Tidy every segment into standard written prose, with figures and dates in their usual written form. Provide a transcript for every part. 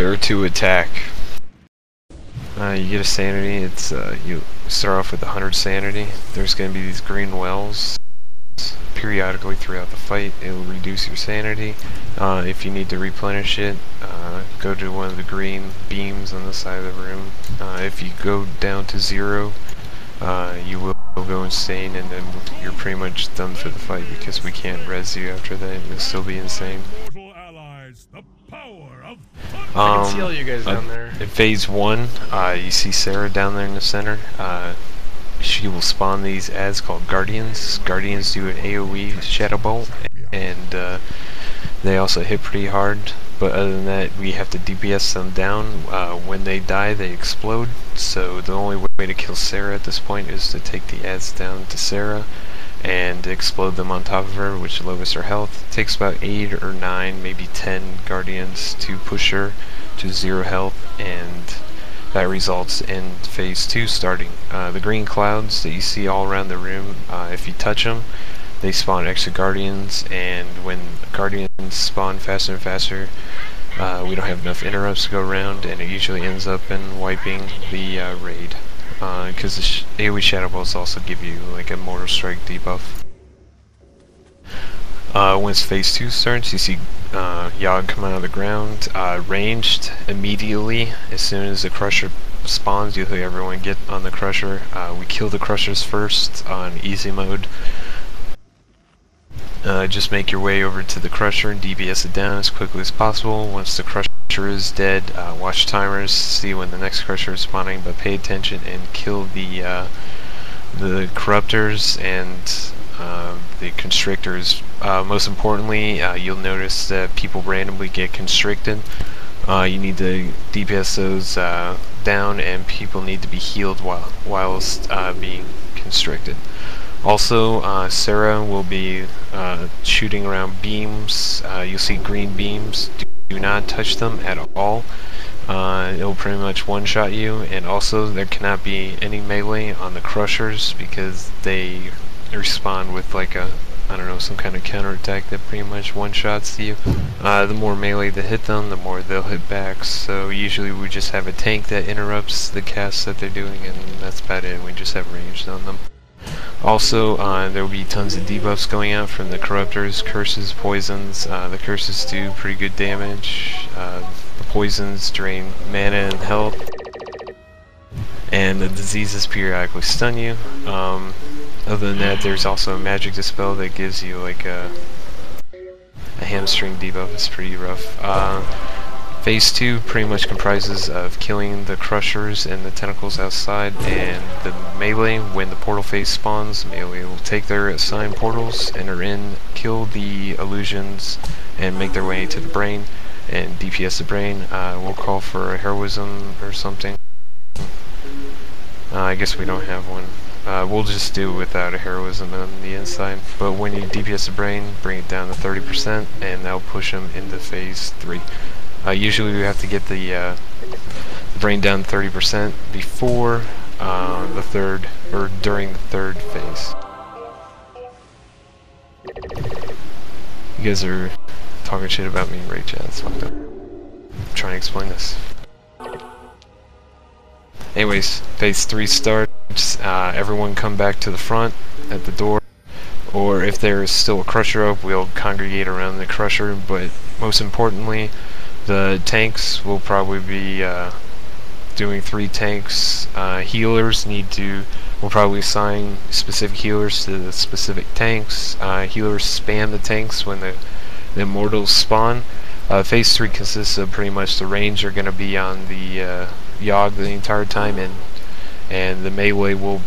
Prepare to attack. You get a sanity. It's you start off with 100 sanity. There's going to be these green wells periodically throughout the fight. It will reduce your sanity. If you need to replenish it, go to one of the green beams on the side of the room. If you go down to 0, you will go insane, and then you're pretty much done for the fight because we can't res you after that. You'll still be insane. I can see all you guys down there. In phase 1, you see Sarah down there in the center. She will spawn these ads called Guardians. Guardians do an AoE Shadow Bolt, and they also hit pretty hard. But other than that, we have to DPS them down. When they die, they explode. So the only way to kill Sarah at this point is to take the ads down to Sarah and explode them on top of her, which lowers her health. It takes about 8 or 9, maybe 10 Guardians to push her to 0 health, and that results in phase 2 starting. The green clouds that you see all around the room, if you touch them, they spawn extra Guardians, and when Guardians spawn faster and faster, we don't have enough interrupts to go around, and it usually ends up in wiping the raid. Because the AoE Shadow Balls also give you like a Mortal Strike debuff. Once phase 2 starts, you see Yogg come out of the ground, ranged immediately. As soon as the Crusher spawns, you see everyone get on the Crusher. We kill the Crushers first on easy mode. Just make your way over to the Crusher and DPS it down as quickly as possible. Once the Crusher is dead, watch timers, see when the next Crusher is spawning, but pay attention and kill the Corruptors and the Constrictors. Most importantly, you'll notice that people randomly get constricted. You need to DPS those down, and people need to be healed whilst being constricted. Also, Sarah will be shooting around beams. You'll see green beams. Do not touch them at all. It'll pretty much one-shot you, and also there cannot be any melee on the Crushers because they respond with like a, I don't know, some kind of counterattack that pretty much one-shots you. The more melee that hit them, the more they'll hit back, so usually we just have a tank that interrupts the casts that they're doing, and that's about it. We just have ranged on them. Also, there will be tons of debuffs going out from the Corruptors, Curses, Poisons. The Curses do pretty good damage. The Poisons drain mana and health. And the Diseases periodically stun you. Other than that, there's also a Magic Dispel that gives you like a hamstring debuff. It's pretty rough. Phase 2 pretty much comprises of killing the Crushers and the Tentacles outside, and the melee. When the portal phase spawns, melee will take their assigned portals, enter in, kill the illusions, and make their way to the brain, and DPS the brain. We'll call for a heroism or something. I guess we don't have one. We'll just do it without a heroism on the inside. But when you DPS the brain, bring it down to 30%, and that'll push them into phase 3. Usually we have to get the brain down 30% before the third, or during the third phase. You guys are talking shit about me in raid chat, it's fucked up. I'm trying to explain this. Anyways, phase 3 starts. Everyone come back to the front at the door. Or if there is still a Crusher up, we'll congregate around the Crusher, but most importantly, the tanks will probably be doing 3 tanks. Healers we'll probably assign specific healers to the specific tanks. Healers spam the tanks when the Immortals spawn. Phase 3 consists of pretty much the range are going to be on the Yogg the entire time, and the melee will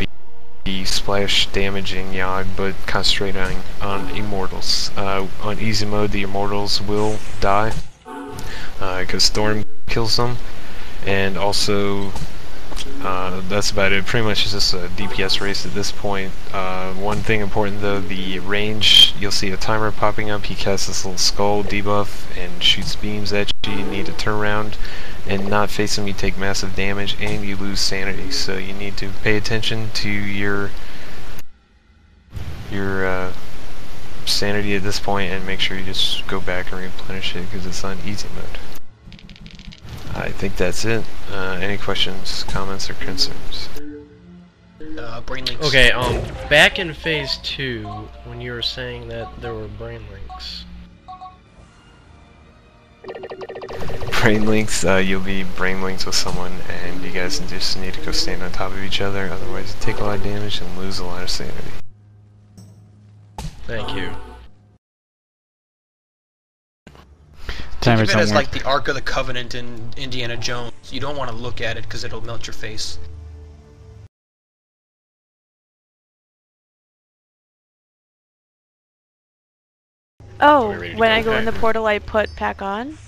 be splash damaging Yogg, but concentrating on Immortals. On easy mode, the Immortals will die because Storm kills them, and also that's about it. Pretty much it's just a DPS race at this point. One thing important though, the range, you'll see a timer popping up. He casts this little skull debuff and shoots beams at you. You need to turn around and not face him. You take massive damage and you lose sanity, so you need to pay attention to your sanity at this point and make sure you just go back and replenish it because it's on easy mode. I think that's it. Any questions, comments, or concerns? Brain links. Okay, back in phase 2, when you were saying that there were brain links. Brain links, you'll be brain links with someone, and you guys just need to go stand on top of each other, otherwise you take a lot of damage and lose a lot of sanity. Thank you. Think of it as like the Ark of the Covenant in Indiana Jones. You don't want to look at it because it'll melt your face. Oh, when I go in the portal I put pack on?